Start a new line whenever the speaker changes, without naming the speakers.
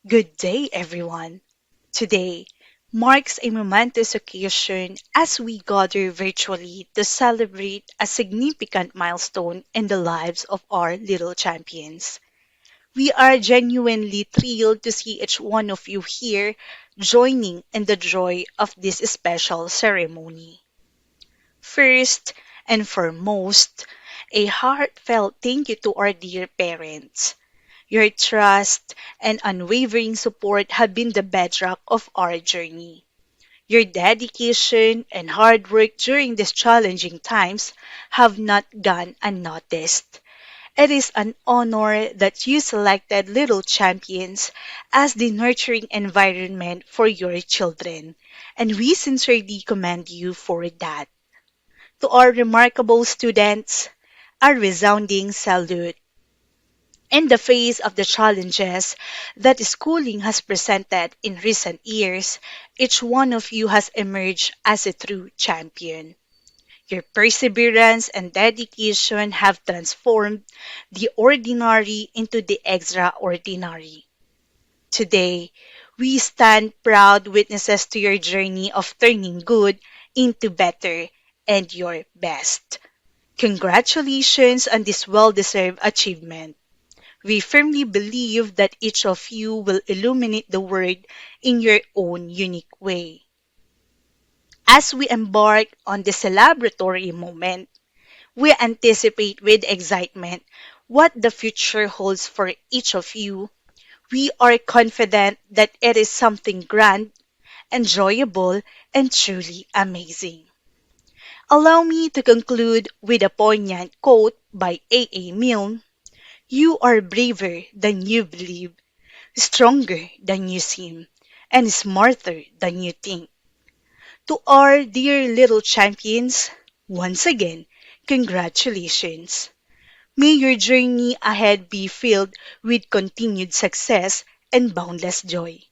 Good day, everyone. Today marks a momentous occasion as we gather virtually to celebrate a significant milestone in the lives of our little champions. We are genuinely thrilled to see each one of you here joining in the joy of this special ceremony. First and foremost, a heartfelt thank you to our dear parents. Your trust and unwavering support have been the bedrock of our journey. Your dedication and hard work during these challenging times have not gone unnoticed. It is an honor that you selected Little Champions as the nurturing environment for your children, and we sincerely commend you for that. To our remarkable students, a resounding salute. In the face of the challenges that schooling has presented in recent years, each one of you has emerged as a true champion. Your perseverance and dedication have transformed the ordinary into the extraordinary. Today, we stand proud witnesses to your journey of turning good into better and your best. Congratulations on this well deserved achievement. We firmly believe that each of you will illuminate the world in your own unique way. As we embark on this celebratory moment, we anticipate with excitement what the future holds for each of you. We are confident that it is something grand, enjoyable, and truly amazing. Allow me to conclude with a poignant quote by A. Milne. You are braver than you believe, stronger than you seem, and smarter than you think. To our dear little champions, once again, congratulations. May your journey ahead be filled with continued success and boundless joy.